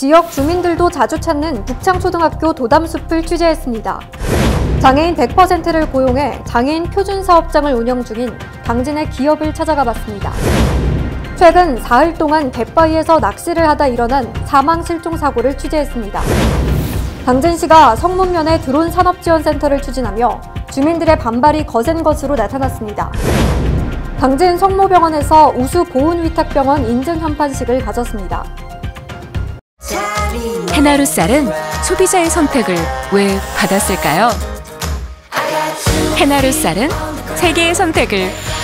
지역 주민들도 자주 찾는 북창초등학교 도담숲을 취재했습니다. 장애인 100%를 고용해 장애인 표준사업장을 운영 중인 당진의 기업을 찾아가 봤습니다. 최근 사흘 동안 갯바위에서 낚시를 하다 일어난 사망 실종 사고를 취재했습니다. 당진시가 성문면에 드론 산업지원센터를 추진하며 주민들의 반발이 거센 것으로 나타났습니다. 당진 성모병원에서 우수 보훈위탁병원 인증 현판식을 가졌습니다. 해나루 쌀은 소비자의 선택을 왜 받았을까요? 해나루 쌀은 세계의 선택을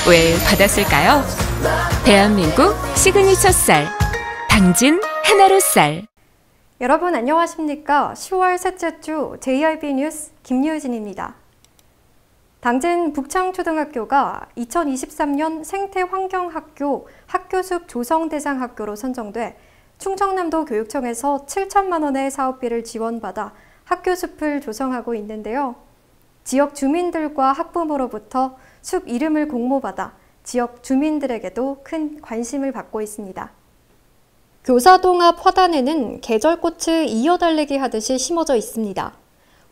왜 받았을까요? 대한민국 시그니처 쌀, 당진 해나루 쌀. 여러분 안녕하십니까? 10월 셋째 주 JRB 뉴스 김유진입니다. 당진 북창초등학교가 2023년 생태환경학교 학교숲 조성대상 학교로 선정돼 충청남도 교육청에서 7천만 원의 사업비를 지원받아 학교숲을 조성하고 있는데요. 지역 주민들과 학부모로부터 숲 이름을 공모받아 지역 주민들에게도 큰 관심을 받고 있습니다. 교사동 앞 화단에는 계절꽃을 이어달리기 하듯이 심어져 있습니다.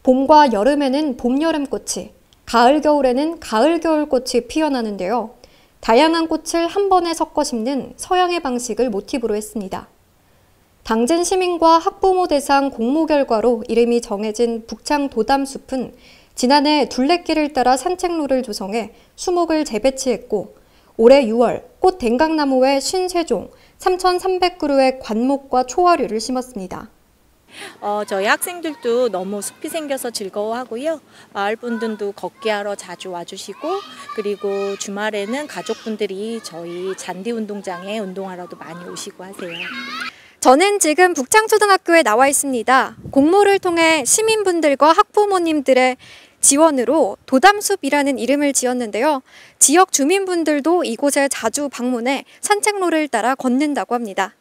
봄과 여름에는 봄, 여름 꽃이, 가을, 겨울에는 가을, 겨울 꽃이 피어나는데요. 다양한 꽃을 한 번에 섞어 심는 서양의 방식을 모티브로 했습니다. 당진 시민과 학부모 대상 공모 결과로 이름이 정해진 북창 도담숲은 지난해 둘레길을 따라 산책로를 조성해 수목을 재배치했고 올해 6월 꽃 댕강나무에 53종, 3,300그루의 관목과 초화류를 심었습니다. 저희 학생들도 너무 숲이 생겨서 즐거워하고요. 마을 분들도 걷기 하러 자주 와주시고 그리고 주말에는 가족분들이 저희 잔디 운동장에 운동하러도 많이 오시고 하세요. 저는 지금 북창초등학교에 나와 있습니다. 공모를 통해 시민분들과 학부모님들의 지원으로 도담숲이라는 이름을 지었는데요. 지역 주민분들도 이곳에 자주 방문해 산책로를 따라 걷는다고 합니다.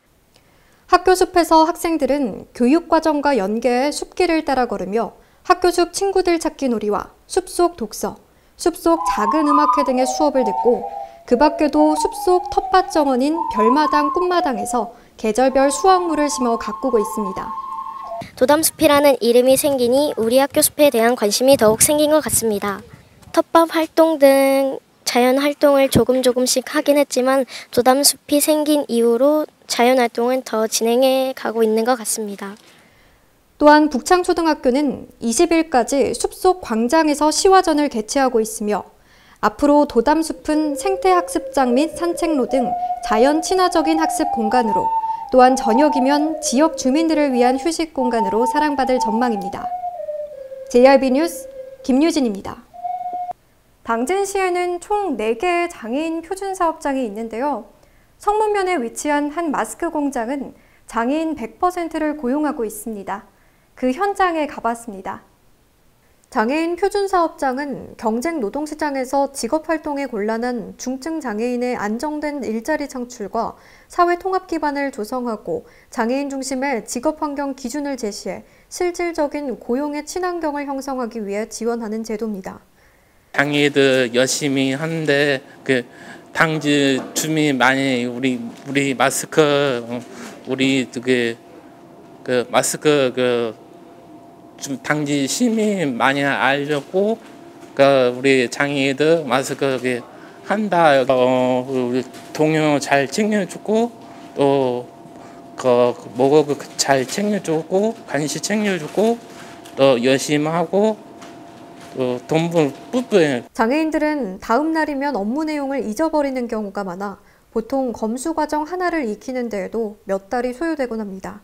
학교숲에서 학생들은 교육과정과 연계해 숲길을 따라 걸으며 학교숲 친구들 찾기 놀이와 숲속 독서, 숲속 작은 음악회 등의 수업을 듣고 그 밖에도 숲속 텃밭 정원인 별마당 꿈마당에서 계절별 수확물을 심어 가꾸고 있습니다. 도담숲이라는 이름이 생기니 우리 학교 숲에 대한 관심이 더욱 생긴 것 같습니다. 텃밭 활동 등 자연 활동을 조금씩 하긴 했지만 도담숲이 생긴 이후로 자연 활동은 더 진행해 가고 있는 것 같습니다. 또한 북창초등학교는 20일까지 숲속 광장에서 시화전을 개최하고 있으며 앞으로 도담숲은 생태학습장 및 산책로 등 자연 친화적인 학습 공간으로 또한 저녁이면 지역 주민들을 위한 휴식 공간으로 사랑받을 전망입니다. JRB 뉴스 김유진입니다. 당진시에는 총 4개의 장애인 표준사업장이 있는데요. 성문면에 위치한 한 마스크 공장은 장애인 100%를 고용하고 있습니다. 그 현장에 가봤습니다. 장애인 표준사업장은 경쟁 노동시장에서 직업활동에 곤란한 중증 장애인의 안정된 일자리 창출과 사회 통합 기반을 조성하고 장애인 중심의 직업환경 기준을 제시해 실질적인 고용의 친환경을 형성하기 위해 지원하는 제도입니다. 장애인들 열심히 하는데 당지 주민 많이 우리 마스크 우리 마스크 당지 시민 많이 알렸고 우리 장애인들 마스크 한다 우리 동료 잘 챙겨주고 또 먹어 잘 챙겨주고 간식 챙겨주고 또 열심히 하고 또 돈 뿌뿌해. 장애인들은 다음 날이면 업무 내용을 잊어버리는 경우가 많아 보통 검수 과정 하나를 익히는 데에도 몇 달이 소요되곤 합니다.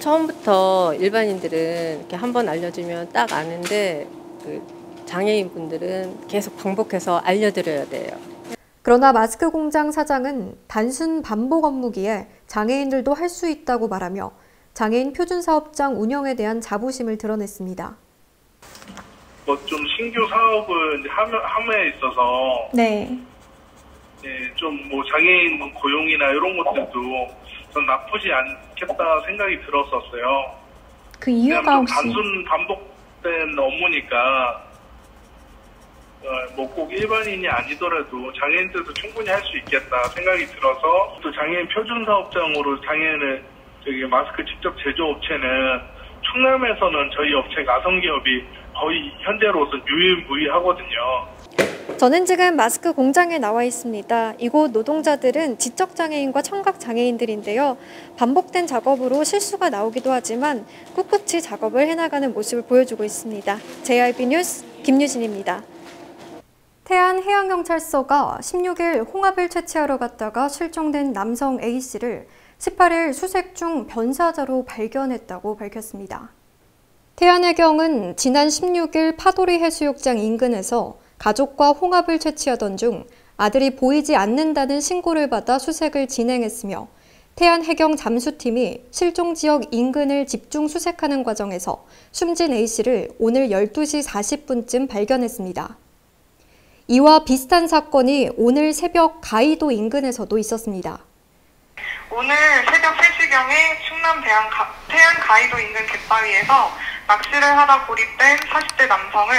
처음부터 일반인들은 이렇게 한번 알려주면 딱 아는데 장애인 분들은 계속 반복해서 알려드려야 돼요. 그러나 마스크 공장 사장은 단순 반복 업무기에 장애인들도 할 수 있다고 말하며 장애인 표준사업장 운영에 대한 자부심을 드러냈습니다. 좀 신규 사업을 함에 있어서 좀 장애인 고용이나 이런 것들도 전 나쁘지 않겠다 생각이 들었었어요. 그 이유가 혹시? 단순 반복된 업무니까 꼭 일반인이 아니더라도 장애인들도 충분히 할 수 있겠다 생각이 들어서 또 장애인 표준사업장으로 여기 마스크 직접 제조업체는 충남에서는 저희 업체가 아성기업이 거의 현재로서 유일무이하거든요. 저는 지금 마스크 공장에 나와 있습니다. 이곳 노동자들은 지적장애인과 청각장애인들인데요. 반복된 작업으로 실수가 나오기도 하지만 꿋꿋이 작업을 해나가는 모습을 보여주고 있습니다. JRB 뉴스 김유진입니다. 태안해양경찰서가 16일 홍합을 채취하러 갔다가 실종된 남성 A씨를 18일 수색 중 변사자로 발견했다고 밝혔습니다. 태안해경은 지난 16일 파도리 해수욕장 인근에서 가족과 홍합을 채취하던 중 아들이 보이지 않는다는 신고를 받아 수색을 진행했으며 태안해경 잠수팀이 실종 지역 인근을 집중 수색하는 과정에서 숨진 A씨를 오늘 12시 40분쯤 발견했습니다. 이와 비슷한 사건이 오늘 새벽 가이도 인근에서도 있었습니다. 오늘 새벽 3시경에 충남 태안 가이도 인근 갯바위에서 낚시를 하다 고립된 40대 남성을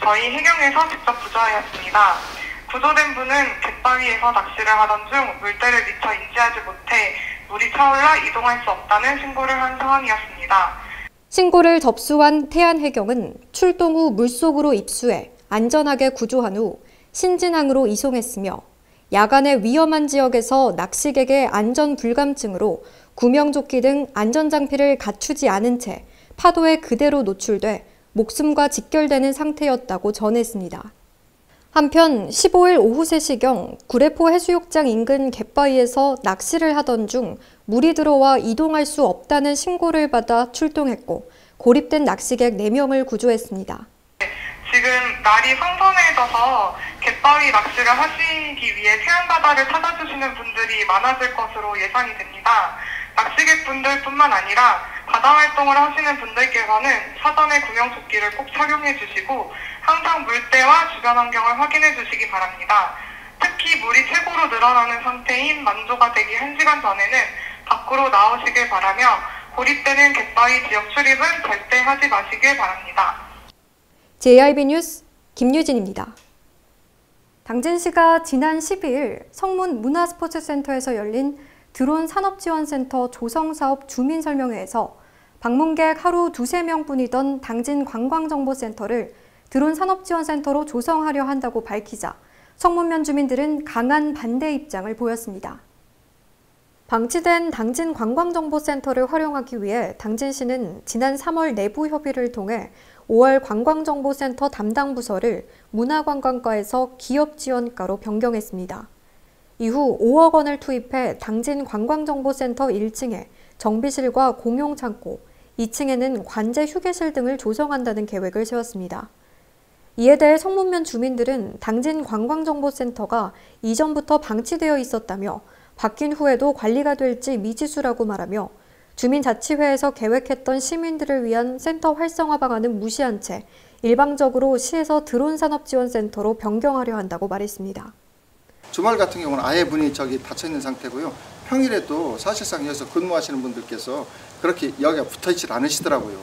저희 해경에서 직접 구조하였습니다. 구조된 분은 갯바위에서 낚시를 하던 중 물때를 미처 인지하지 못해 물이 차올라 이동할 수 없다는 신고를 한 상황이었습니다. 신고를 접수한 태안해경은 출동 후 물속으로 입수해 안전하게 구조한 후 신진항으로 이송했으며 야간에 위험한 지역에서 낚시객의 안전 불감증으로 구명조끼 등 안전장비를 갖추지 않은 채 파도에 그대로 노출돼 목숨과 직결되는 상태였다고 전했습니다. 한편 15일 오후 3시경 구례포 해수욕장 인근 갯바위에서 낚시를 하던 중 물이 들어와 이동할 수 없다는 신고를 받아 출동했고 고립된 낚시객 4명을 구조했습니다. 지금 날이 선선해져서 갯바위 낚시를 하시기 위해 태안바다를 찾아주시는 분들이 많아질 것으로 예상이 됩니다. 낚시객분들뿐만 아니라 바다활동을 하시는 분들께서는 사전에 구명조끼를 꼭 착용해 주시고 항상 물때와 주변 환경을 확인해 주시기 바랍니다. 특히 물이 최고로 늘어나는 상태인 만조가 되기 1시간 전에는 밖으로 나오시길 바라며 고립되는 갯바위 지역 출입은 절대 하지 마시길 바랍니다. JRB 뉴스 김유진입니다. 당진시가 지난 12일 성문 문화스포츠센터에서 열린 드론 산업지원센터 조성사업 주민설명회에서 방문객 하루 2~3명뿐이던 당진 관광정보센터를 드론 산업지원센터로 조성하려 한다고 밝히자 성문면 주민들은 강한 반대 입장을 보였습니다. 방치된 당진 관광정보센터를 활용하기 위해 당진시는 지난 3월 내부 협의를 통해 5월 관광정보센터 담당 부서를 문화관광과에서 기업지원과로 변경했습니다. 이후 5억 원을 투입해 당진 관광정보센터 1층에 정비실과 공용창고, 2층에는 관제 휴게실 등을 조성한다는 계획을 세웠습니다. 이에 대해 성문면 주민들은 당진 관광정보센터가 이전부터 방치되어 있었다며 바뀐 후에도 관리가 될지 미지수라고 말하며 주민자치회에서 계획했던 시민들을 위한 센터 활성화 방안은 무시한 채 일방적으로 시에서 드론 산업지원센터로 변경하려 한다고 말했습니다. 주말 같은 경우는 아예 문이 닫혀 있는 상태고요. 평일에도 사실상 여기서 근무하시는 분들께서 그렇게 여기가 붙어 있지 않으시더라고요.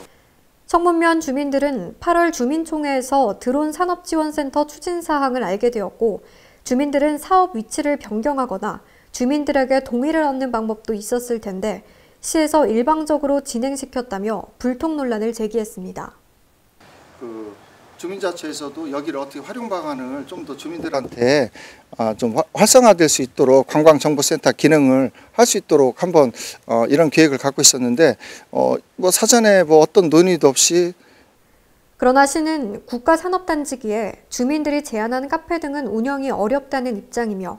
성문면 주민들은 8월 주민총회에서 드론 산업지원센터 추진 사항을 알게 되었고 주민들은 사업 위치를 변경하거나 주민들에게 동의를 얻는 방법도 있었을 텐데 시에서 일방적으로 진행시켰다며 불통 논란을 제기했습니다. 주민자치에서도 여기를 어떻게 활용 방안을 좀 더 주민들한테 좀 활성화될 수 있도록 관광정보센터 기능을 할 수 있도록 한번 이런 계획을 갖고 있었는데 뭐 사전에 뭐 어떤 논의도 없이. 그러나 시는 국가산업단지기에 주민들이 제안한 카페 등은 운영이 어렵다는 입장이며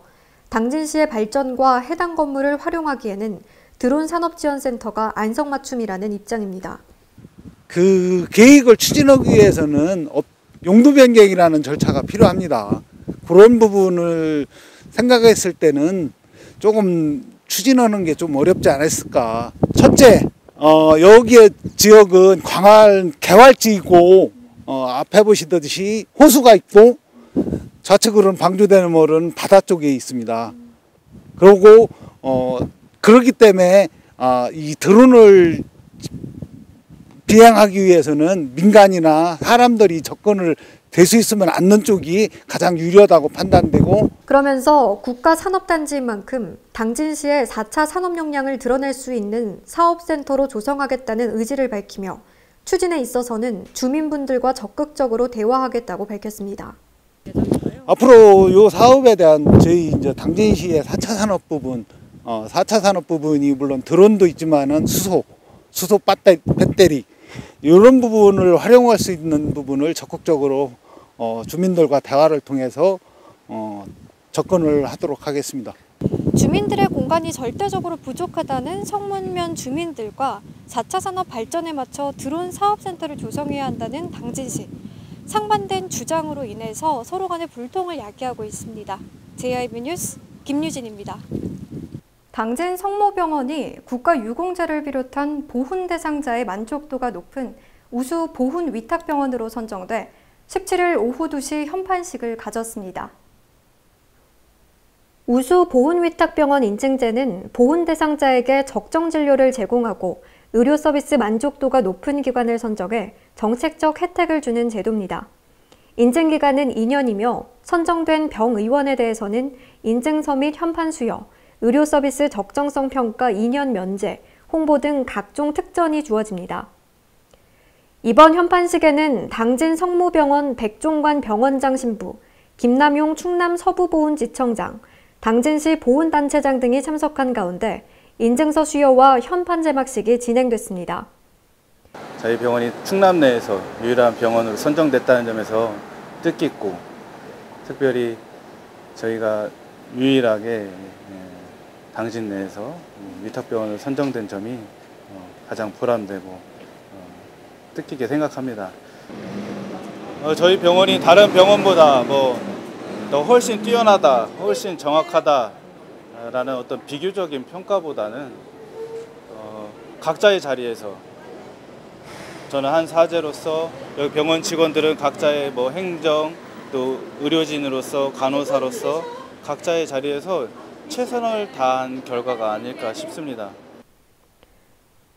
당진시의 발전과 해당 건물을 활용하기에는 드론 산업지원센터가 안성맞춤이라는 입장입니다. 그 계획을 추진하기 위해서는 용도 변경이라는 절차가 필요합니다. 그런 부분을 생각했을 때는 조금 추진하는 게 좀 어렵지 않았을까. 첫째, 여기의 지역은 개활지이고 앞에 보시듯이 호수가 있고 좌측으로는 방주대너머는 바다 쪽에 있습니다. 그리고 그렇기 때문에 이 드론을 비행하기 위해서는 민간이나 사람들이 접근을 될 수 있으면 않는 쪽이 가장 유리하다고 판단되고, 그러면서 국가산업단지인 만큼 당진시의 4차 산업 역량을 드러낼 수 있는 사업센터로 조성하겠다는 의지를 밝히며 추진에 있어서는 주민분들과 적극적으로 대화하겠다고 밝혔습니다. 앞으로 이 사업에 대한 저희 이제 당진시의 4차 산업 부분, 4차 산업 부분이 물론 드론도 있지만은 수소 배터리 이런 부분을 활용할 수 있는 부분을 적극적으로 주민들과 대화를 통해서 접근을 하도록 하겠습니다. 주민들의 공간이 절대적으로 부족하다는 성문면 주민들과 4차 산업 발전에 맞춰 드론 사업센터를 조성해야 한다는 당진시. 상반된 주장으로 인해서 서로 간의 불통을 야기하고 있습니다. JIB 뉴스 김유진입니다. 당진 성모병원이 국가유공자를 비롯한 보훈 대상자의 만족도가 높은 우수 보훈 위탁병원으로 선정돼 17일 오후 2시 현판식을 가졌습니다. 우수 보훈 위탁병원 인증제는 보훈 대상자에게 적정 진료를 제공하고 의료 서비스 만족도가 높은 기관을 선정해 정책적 혜택을 주는 제도입니다. 인증 기간은 2년이며 선정된 병의원에 대해서는 인증서 및 현판 수여, 의료 서비스 적정성 평가 2년 면제, 홍보 등 각종 특전이 주어집니다. 이번 현판식에는 당진 성모병원 백종관 병원장 신부, 김남용 충남 서부보훈지청장, 당진시 보훈단체장 등이 참석한 가운데 인증서 수여와 현판 제막식이 진행됐습니다. 저희 병원이 충남 내에서 유일한 병원으로 선정됐다는 점에서 뜻깊고, 특별히 저희가 유일하게 당진 내에서 위탁병원으로 선정된 점이 가장 보람되고 뜻깊게 생각합니다. 저희 병원이 다른 병원보다 더 훨씬 뛰어나다, 훨씬 정확하다라는 어떤 비교적인 평가보다는 각자의 자리에서 저는 한 사제로서 여기 병원 직원들은 각자의 행정 또 의료진으로서 간호사로서 각자의 자리에서 최선을 다한 결과가 아닐까 싶습니다.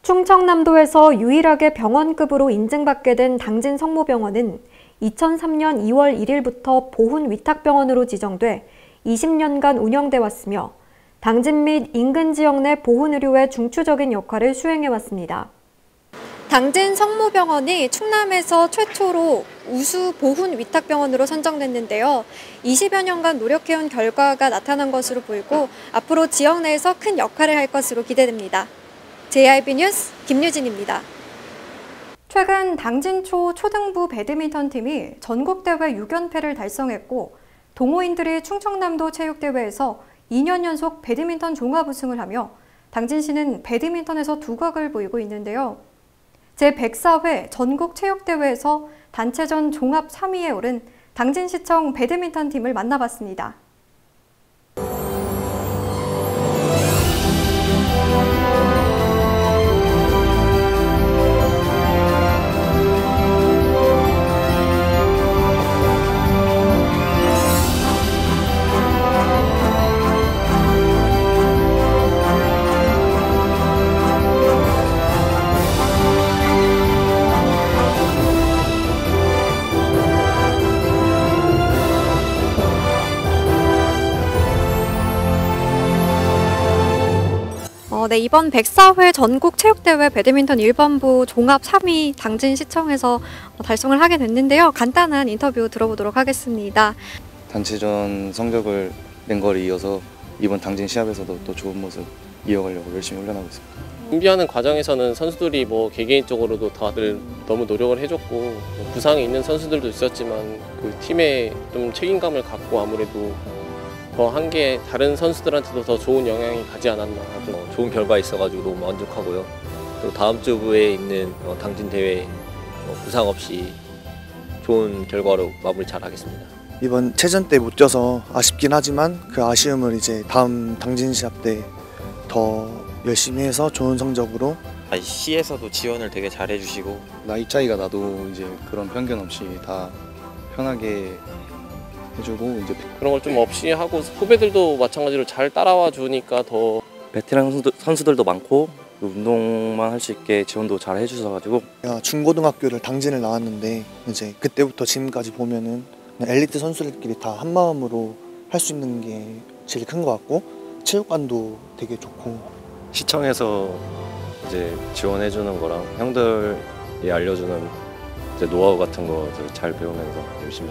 충청남도에서 유일하게 병원급으로 인증받게 된 당진 성모병원은 2003년 2월 1일부터 보훈 위탁병원으로 지정돼 20년간 운영돼 왔으며 당진 및 인근 지역 내 보훈 의료의 중추적인 역할을 수행해 왔습니다. 당진 성모병원이 충남에서 최초로 우수 보훈 위탁병원으로 선정됐는데요. 20여 년간 노력해온 결과가 나타난 것으로 보이고 앞으로 지역 내에서 큰 역할을 할 것으로 기대됩니다. JIB 뉴스 김유진입니다. 최근 당진초 초등부 배드민턴 팀이 전국대회 6연패를 달성했고 동호인들이 충청남도 체육대회에서 2년 연속 배드민턴 종합 우승을 하며 당진시는 배드민턴에서 두각을 보이고 있는데요. 제104회 전국체육대회에서 단체전 종합 3위에 오른 당진시청 배드민턴 팀을 만나봤습니다. 네, 이번 104회 전국체육대회 배드민턴 1번부 종합 3위 당진시청에서 달성을 하게 됐는데요. 간단한 인터뷰 들어보도록 하겠습니다. 단체전 성적을 낸 거를 이어서 이번 당진 시합에서도 또 좋은 모습 이어가려고 열심히 훈련하고 있습니다. 준비하는 과정에서는 선수들이 개개인적으로도 다들 너무 노력을 해줬고 부상이 있는 선수들도 있었지만 그 팀에 좀 책임감을 갖고 아무래도 더 한 게 다른 선수들한테도 더 좋은 영향이 가지 않았나. 좋은 결과 있어가지고 너무 만족하고요. 그리고 다음 주에 있는 당진 대회 부상 없이 좋은 결과로 마무리 잘 하겠습니다. 이번 체전 때 못 뛰어서 아쉽긴 하지만 그 아쉬움을 이제 다음 당진 시합 때 더 열심히 해서 좋은 성적으로. 시에서도 지원을 되게 잘 해주시고 나이 차이가 나도 이제 그런 편견 없이 다 편하게 해주고 이제 그런 걸 좀 없이 하고 후배들도 마찬가지로 잘 따라와 주니까 더 베테랑 선수들도 많고 운동만 할 수 있게 지원도 잘 해주셔가지고. 중고등학교를 당진을 나왔는데 이제 그때부터 지금까지 보면은 엘리트 선수들끼리 다 한 마음으로 할 수 있는 게 제일 큰 것 같고, 체육관도 되게 좋고. 시청에서 이제 지원해주는 거랑 형들이 알려주는 이제 노하우 같은 거를 잘 배우면서 열심히.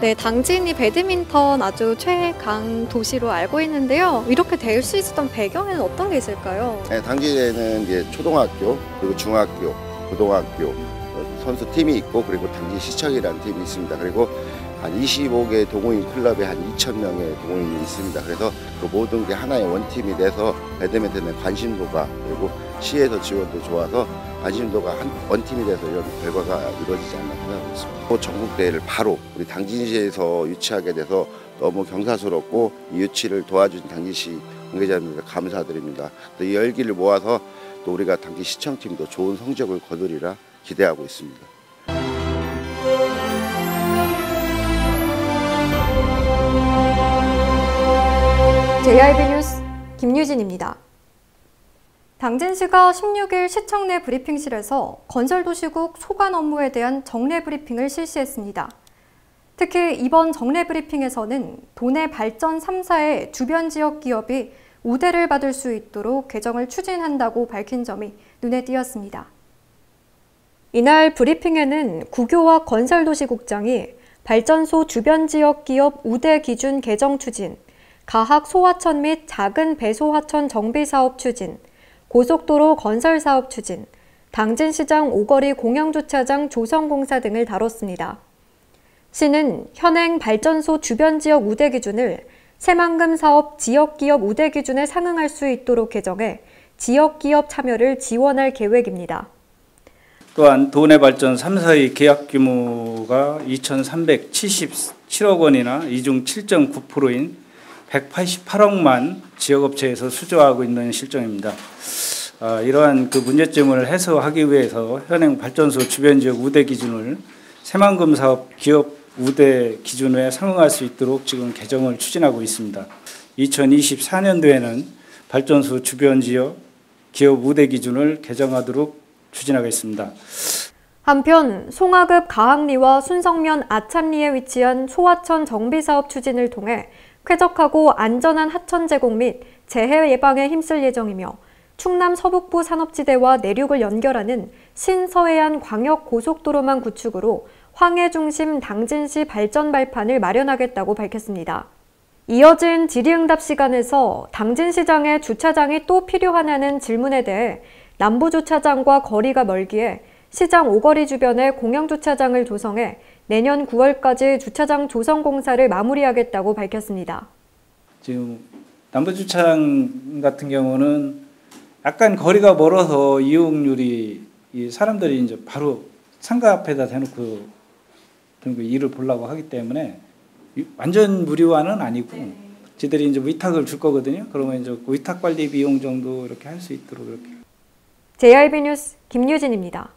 네, 당진이 배드민턴 아주 최강 도시로 알고 있는데요. 이렇게 될 수 있었던 배경에는 어떤 게 있을까요? 네, 당진에는 이제 초등학교, 그리고 중학교, 고등학교 선수 팀이 있고, 그리고 당진 시청이라는 팀이 있습니다. 그리고 한 25개 동호인 클럽에 한 2,000명의 동호인이 있습니다. 그래서 그 모든 게 하나의 원팀이 돼서 배드민턴의 관심도가, 그리고 시에서 지원도 좋아서 관심도가 원팀이 돼서 이런 결과가 이루어지지 않나 생각하고 있습니다. 전국대회를 바로 우리 당진시에서 유치하게 돼서 너무 경사스럽고, 이 유치를 도와준 당진시 관계자님들 감사드립니다. 또 이 열기를 모아서 또 우리가 당진시청팀도 좋은 성적을 거두리라 기대하고 있습니다. JRB 뉴스 김유진입니다. 당진시가 16일 시청 내 브리핑실에서 건설도시국 소관 업무에 대한 정례 브리핑을 실시했습니다. 특히 이번 정례 브리핑에서는 도내 발전 3사의 주변 지역 기업이 우대를 받을 수 있도록 개정을 추진한다고 밝힌 점이 눈에 띄었습니다. 이날 브리핑에는 국교와 건설도시국장이 발전소 주변 지역 기업 우대 기준 개정 추진, 가학 소하천 및 작은 배소하천 정비 사업 추진, 고속도로 건설 사업 추진, 당진시장 오거리 공영주차장 조성공사 등을 다뤘습니다. 시는 현행 발전소 주변 지역 우대 기준을 새만금 사업 지역기업 우대 기준에 상응할 수 있도록 개정해 지역기업 참여를 지원할 계획입니다. 또한 도내 발전 3사의 계약 규모가 2,377억 원이나 이중 7.9%인 188억만 지역업체에서 수주하고 있는 실정입니다. 이러한 그 문제점을 해소하기 위해서 현행 발전소 주변 지역 우대 기준을 새만금 사업 기업 우대 기준에 상응할 수 있도록 지금 개정을 추진하고 있습니다. 2024년도에는 발전소 주변 지역 기업 우대 기준을 개정하도록 추진하겠습니다. 한편 송하급 가학리와 순성면 아참리에 위치한 소하천 정비사업 추진을 통해 쾌적하고 안전한 하천 제공 및 재해 예방에 힘쓸 예정이며 충남 서북부 산업지대와 내륙을 연결하는 신서해안 광역고속도로망 구축으로 황해 중심 당진시 발전 발판을 마련하겠다고 밝혔습니다. 이어진 질의응답 시간에서 당진시장에 주차장이 또 필요하냐는 질문에 대해 남부주차장과 거리가 멀기에 시장 오거리 주변에 공영주차장을 조성해 내년 9월까지 주차장 조성 공사를 마무리하겠다고 밝혔습니다. 지금 남부주차장 같은 경우는 약간 거리가 멀어서 이용률이 사람들이 이제 바로 상가 앞에다 대놓고 일을 보려고 하기 때문에 완전 무료화는 아니고 지들이 이제 위탁을 줄 거거든요. 그러면 이제 위탁 관리 비용 정도 이렇게 할 수 있도록 이렇게. JRB 뉴스 김유진입니다.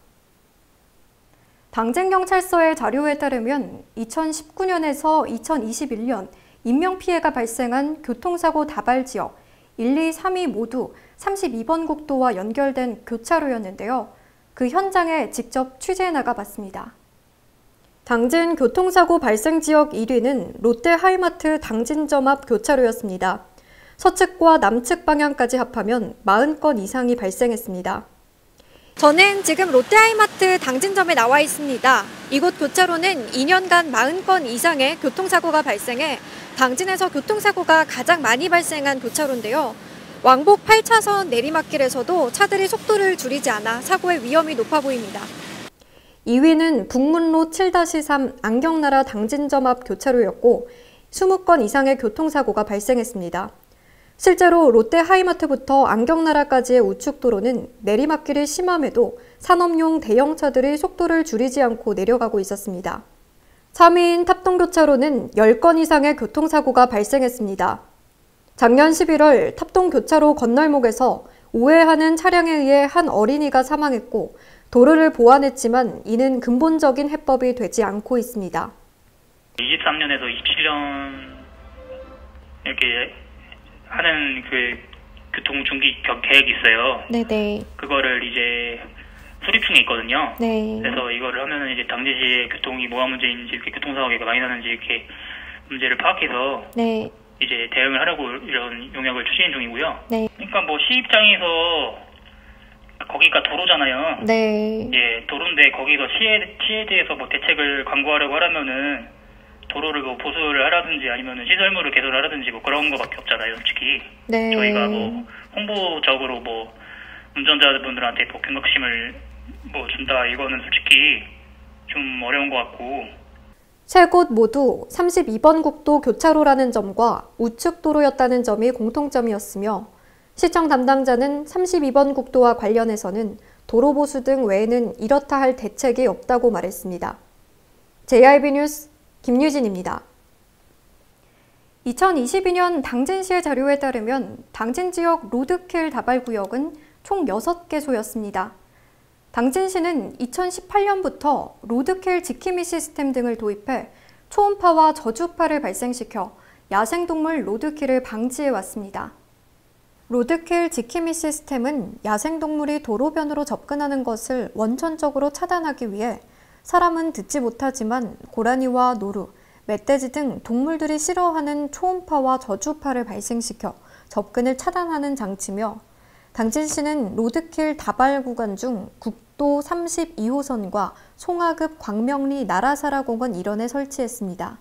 당진경찰서의 자료에 따르면 2019년에서 2021년 인명피해가 발생한 교통사고 다발 지역 1, 2, 3위 모두 32번 국도와 연결된 교차로였는데요. 그 현장에 직접 취재해 나가봤습니다. 당진 교통사고 발생 지역 1위는 롯데 하이마트 당진점 앞 교차로였습니다. 서측과 남측 방향까지 합하면 40건 이상이 발생했습니다. 저는 지금 롯데하이마트 당진점에 나와 있습니다. 이곳 교차로는 2년간 40건 이상의 교통사고가 발생해 당진에서 교통사고가 가장 많이 발생한 교차로인데요. 왕복 8차선 내리막길에서도 차들이 속도를 줄이지 않아 사고의 위험이 높아 보입니다. 2위는 북문로 7-3 안경나라 당진점 앞 교차로였고 20건 이상의 교통사고가 발생했습니다. 실제로 롯데 하이마트부터 안경나라까지의 우측도로는 내리막길이 심함에도 산업용 대형차들이 속도를 줄이지 않고 내려가고 있었습니다. 3위인 탑동교차로는 10건 이상의 교통사고가 발생했습니다. 작년 11월 탑동교차로 건널목에서 우회하는 차량에 의해 한 어린이가 사망했고 도로를 보완했지만 이는 근본적인 해법이 되지 않고 있습니다. 23년에서 27년 이렇게 하는 그 교통 중기 계획이 있어요. 네네. 그거를 이제 수립 중에 있거든요. 네. 그래서 이거를 하면은 이제 당진시의 교통이 뭐가 문제인지, 이렇게 교통사고가 많이 나는지 이렇게 문제를 파악해서 네. 이제 대응을 하려고 이런 용역을 추진 중이고요. 네. 그러니까 뭐 시 입장에서 거기가 도로잖아요. 네. 예, 도로인데 거기서 시에 대해서 뭐 대책을 강구하려고 하려면은 도로를 뭐 보수를 하라든지 아니면은 시설물을 개설하라든지 뭐 그런 거밖에 없잖아요, 솔직히. 네. 저희가 뭐 홍보적으로 뭐 운전자분들한테 뭐 경각심을 뭐 준다 이거는 솔직히 좀 어려운 것 같고. 세 곳 모두 32번 국도 교차로라는 점과 우측 도로였다는 점이 공통점이었으며 시청 담당자는 32번 국도와 관련해서는 도로 보수 등 외에는 이렇다 할 대책이 없다고 말했습니다. JRB 뉴스 김유진입니다. 2022년 당진시의 자료에 따르면 당진 지역 로드킬 다발구역은 총 6개소였습니다. 당진시는 2018년부터 로드킬 지킴이 시스템 등을 도입해 초음파와 저주파를 발생시켜 야생동물 로드킬을 방지해왔습니다. 로드킬 지킴이 시스템은 야생동물이 도로변으로 접근하는 것을 원천적으로 차단하기 위해 사람은 듣지 못하지만 고라니와 노루, 멧돼지 등 동물들이 싫어하는 초음파와 저주파를 발생시켜 접근을 차단하는 장치며 당진시는 로드킬 다발 구간 중 국도 32호선과 송하급 광명리 나라사라공원 일원에 설치했습니다.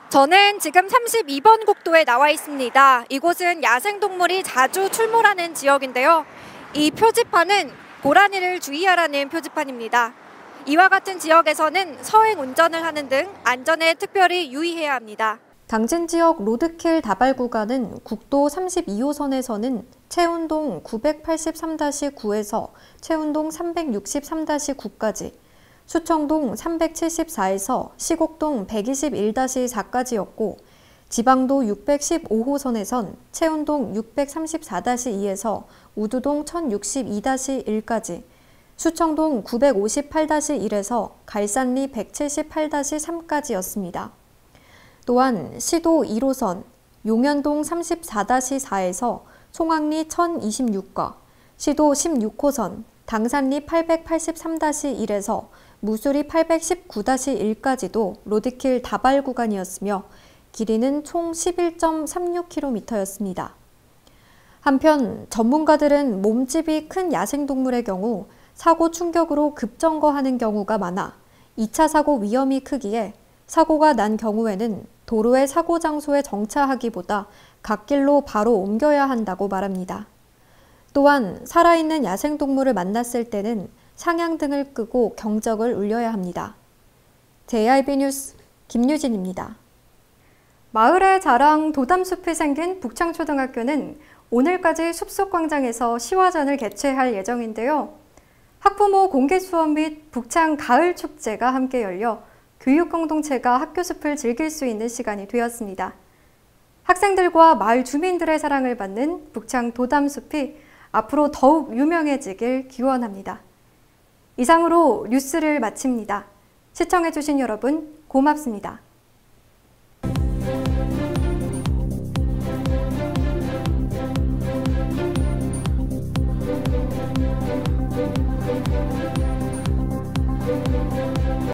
저는 지금 32번 국도에 나와 있습니다. 이곳은 야생동물이 자주 출몰하는 지역인데요. 이 표지판은 고라니를 주의하라는 표지판입니다. 이와 같은 지역에서는 서행 운전을 하는 등 안전에 특별히 유의해야 합니다. 당진 지역 로드킬 다발 구간은 국도 32호선에서는 채운동 983-9에서 채운동 363-9까지, 수청동 374에서 시곡동 121-4까지였고 지방도 615호선에선 채운동 634-2에서 우두동 1062-1까지, 수청동 958-1에서 갈산리 178-3까지였습니다. 또한 시도 1호선 용현동 34-4에서 송악리 1026과 시도 16호선 당산리 883-1에서 무수리 819-1까지도 로드킬 다발 구간이었으며 길이는 총 11.36km였습니다. 한편 전문가들은 몸집이 큰 야생동물의 경우 사고 충격으로 급정거하는 경우가 많아 2차 사고 위험이 크기에 사고가 난 경우에는 도로의 사고 장소에 정차하기보다 갓길로 바로 옮겨야 한다고 말합니다. 또한 살아있는 야생동물을 만났을 때는 상향등을 끄고 경적을 울려야 합니다. JRB 뉴스 김유진입니다. 마을의 자랑 도담숲이 생긴 북창초등학교는 오늘까지 숲속광장에서 시화전을 개최할 예정인데요. 학부모 공개수업 및 북창 가을축제가 함께 열려 교육공동체가 학교 숲을 즐길 수 있는 시간이 되었습니다. 학생들과 마을 주민들의 사랑을 받는 북창 도담숲이 앞으로 더욱 유명해지길 기원합니다. 이상으로 뉴스를 마칩니다. 시청해주신 여러분 고맙습니다.